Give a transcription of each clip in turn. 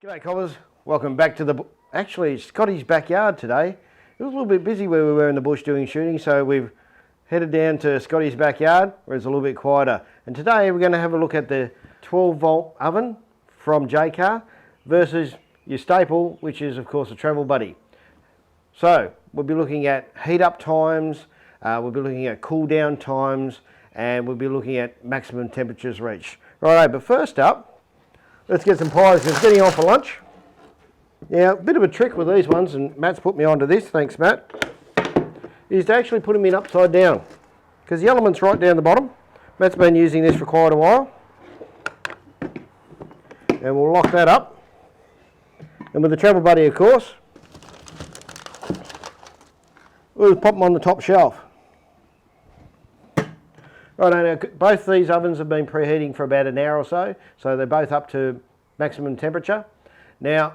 G'day cobbers, welcome back to actually Scotty's backyard today. It was a little bit busy where we were in the bush doing shooting, so we've headed down to Scotty's backyard where it's a little bit quieter. And today we're going to have a look at the 12 volt oven from Jaycar versus your staple, which is of course a Travel Buddy. So we'll be looking at heat up times, we'll be looking at cool down times, and we'll be looking at maximum temperatures reached. Righto, but first up, let's get some pies because it's getting on for lunch. Now, a bit of a trick with these ones, and Matt's put me onto this, thanks Matt, is to actually put them in upside down because the element's right down the bottom. Matt's been using this for quite a while. And we'll lock that up. And with the Travel Buddy, of course, we'll just pop them on the top shelf. Right, now both these ovens have been preheating for about an hour or so, so they're both up to maximum temperature. Now,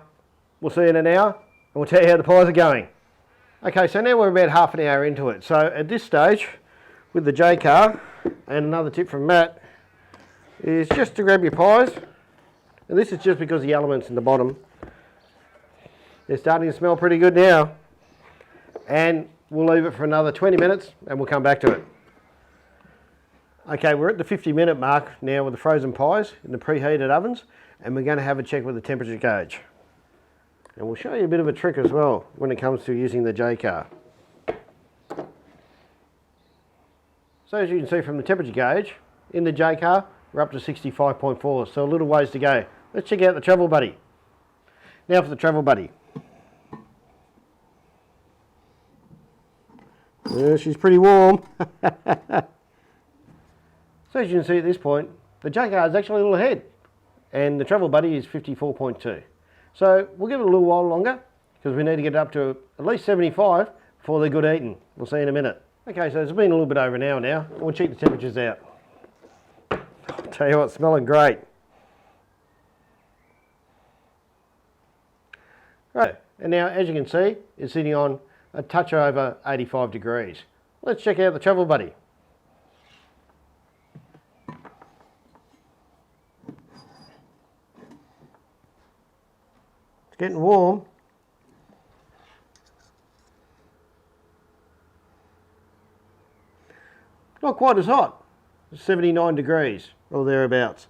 we'll see in an hour, and we'll tell you how the pies are going. Okay, so now we're about half an hour into it. So at this stage, with the Jaycar, and another tip from Matt, is just to grab your pies, and this is just because the element's in the bottom. They're starting to smell pretty good now, and we'll leave it for another 20 minutes, and we'll come back to it. Okay, we're at the 50-minute mark now with the frozen pies in the preheated ovens, and we're going to have a check with the temperature gauge. And we'll show you a bit of a trick as well when it comes to using the Jaycar. So as you can see from the temperature gauge, in the Jaycar, we're up to 65.4, so a little ways to go. Let's check out the Travel Buddy. Now for the Travel Buddy. Yeah, she's pretty warm. So as you can see at this point, the Jaycar is actually a little ahead, and the Travel Buddy is 54.2. So we'll give it a little while longer, because we need to get it up to at least 75 before they're good eating. We'll see in a minute. Okay, so it's been a little bit over an hour now. We'll check the temperatures out. I'll tell you what, smelling great. Right, and now as you can see, it's sitting on a touch over 85 degrees. Let's check out the Travel Buddy. Getting warm. Not quite as hot. 79 degrees or thereabouts.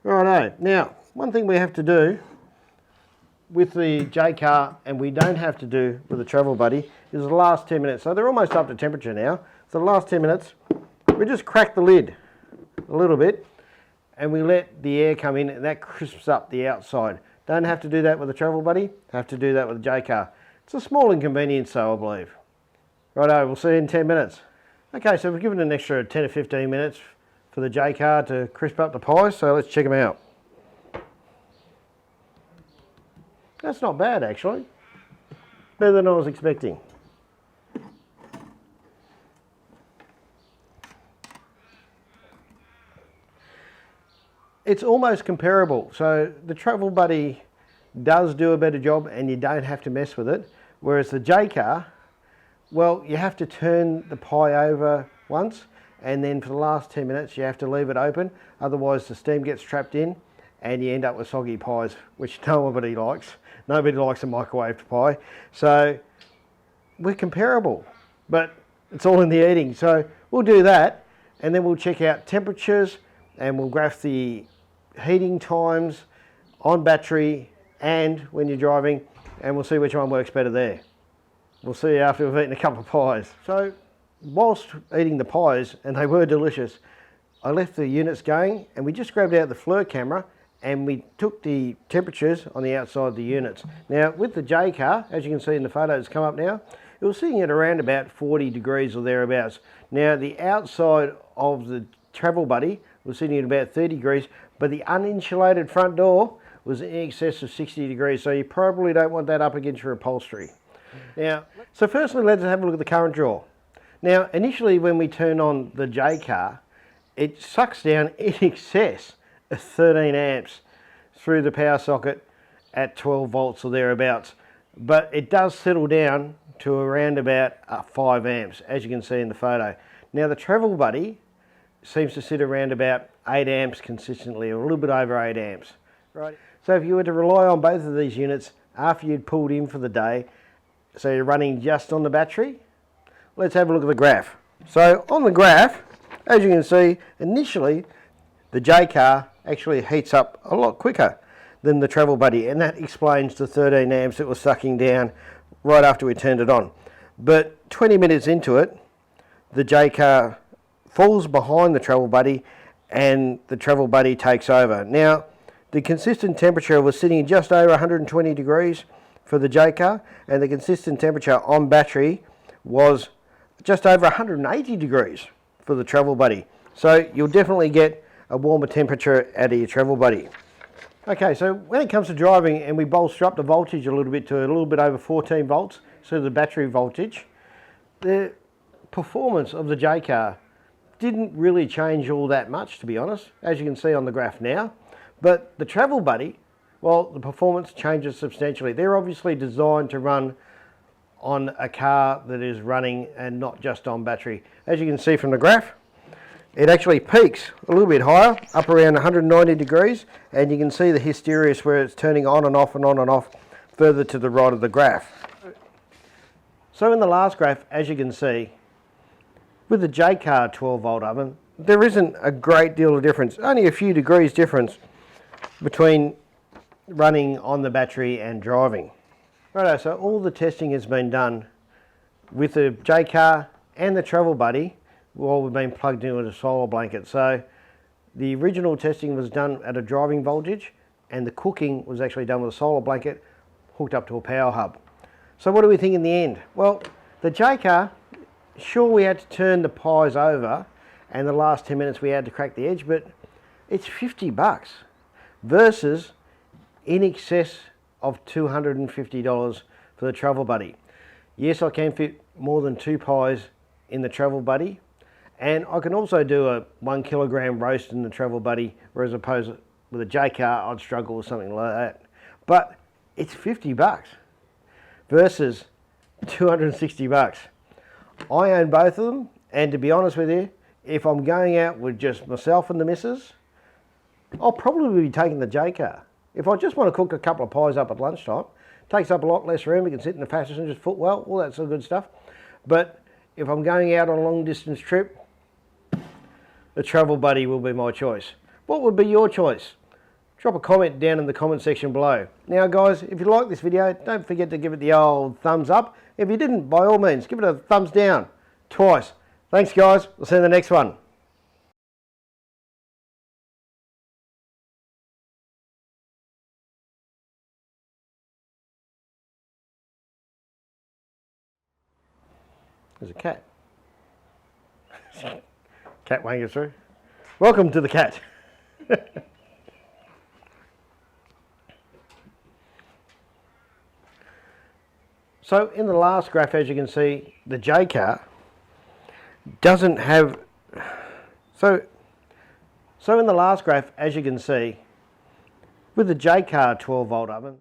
Righto. Now, one thing we have to do with the Jaycar, and we don't have to do with the Travel Buddy, is the last 10 minutes. So they're almost up to temperature now. So the last 10 minutes, we just crack the lid a little bit and we let the air come in, and that crisps up the outside. Don't have to do that with the Travel Buddy, have to do that with the Jaycar. It's a small inconvenience though, I believe. Righto, we'll see you in 10 minutes. Okay, so we've given an extra 10 or 15 minutes for the Jaycar to crisp up the pies, so let's check them out. That's not bad actually. Better than I was expecting. It's almost comparable. So the Travel Buddy does do a better job and you don't have to mess with it. Whereas the Jaycar, well, you have to turn the pie over once, and then for the last 10 minutes you have to leave it open. Otherwise the steam gets trapped in and you end up with soggy pies, which nobody likes. Nobody likes a microwaved pie. So we're comparable, but it's all in the eating. So we'll do that, and then we'll check out temperatures, and we'll graph the heating times on battery and when you're driving, and we'll see which one works better there. We'll see you after we've eaten a couple of pies. So whilst eating the pies, and they were delicious, I left the units going and we just grabbed out the FLIR camera and we took the temperatures on the outside of the units. Now with the Jaycar, as you can see in the photos come up now, it was sitting at around about 40 degrees or thereabouts. Now the outside of the Travel Buddy was sitting at about 30 degrees, but the uninsulated front door was in excess of 60 degrees, so you probably don't want that up against your upholstery. Now, so firstly, let's have a look at the current draw. Now, initially when we turn on the Jaycar, it sucks down in excess of 13 amps through the power socket at 12 volts or thereabouts, but it does settle down to around about 5 amps, as you can see in the photo. Now, the Travel Buddy seems to sit around about 8 amps consistently, or a little bit over 8 amps. Right. So if you were to rely on both of these units after you'd pulled in for the day, so you're running just on the battery, let's have a look at the graph. So on the graph, as you can see, initially the J car actually heats up a lot quicker than the Travel Buddy, and that explains the 13 amps it was sucking down right after we turned it on. But 20 minutes into it, the J car falls behind the Travel Buddy and the Travel Buddy takes over. Now, the consistent temperature was sitting just over 120 degrees for the J car, and the consistent temperature on battery was just over 180 degrees for the Travel Buddy. So you'll definitely get a warmer temperature out of your Travel Buddy. Okay, so when it comes to driving and we bolster up the voltage a little bit to a little bit over 14 volts, so the battery voltage, the performance of the J car didn't really change all that much, to be honest, as you can see on the graph now. But the Travel Buddy, well, the performance changes substantially. They're obviously designed to run on a car that is running and not just on battery. As you can see from the graph, it actually peaks a little bit higher, up around 190 degrees, and you can see the hysteresis where it's turning on and off and on and off further to the right of the graph. So in the last graph, as you can see, with the J car 12 volt oven, there isn't a great deal of difference, only a few degrees difference between running on the battery and driving. Righto, so all the testing has been done with the J car and the Travel Buddy while we've been plugged into a solar blanket. So the original testing was done at a driving voltage, and the cooking was actually done with a solar blanket hooked up to a power hub. So what do we think in the end? Well, the J car, sure, we had to turn the pies over and the last 10 minutes we had to crack the edge, but it's $50 versus in excess of $250 for the Travel Buddy. Yes, I can fit more than 2 pies in the Travel Buddy, and I can also do a 1 kilogram roast in the Travel Buddy, whereas opposed with a J car I'd struggle with something like that. But it's $50 versus $260. I own both of them, and to be honest with you, if I'm going out with just myself and the missus, I'll probably be taking the J car. If I just want to cook a couple of pies up at lunchtime, it takes up a lot less room, we can sit in the passenger's footwell, all that sort of good stuff. But if I'm going out on a long distance trip, the Travel Buddy will be my choice. What would be your choice? Drop a comment down in the comment section below. Now guys, if you like this video, don't forget to give it the old thumbs up. If you didn't, by all means, give it a thumbs down twice. Thanks guys, we'll see you in the next one. There's a cat. Cat wangers through. Welcome to the cat. So in the last graph, as you can see, the J car doesn't have, so in the last graph, as you can see, with the J car 12 volt oven,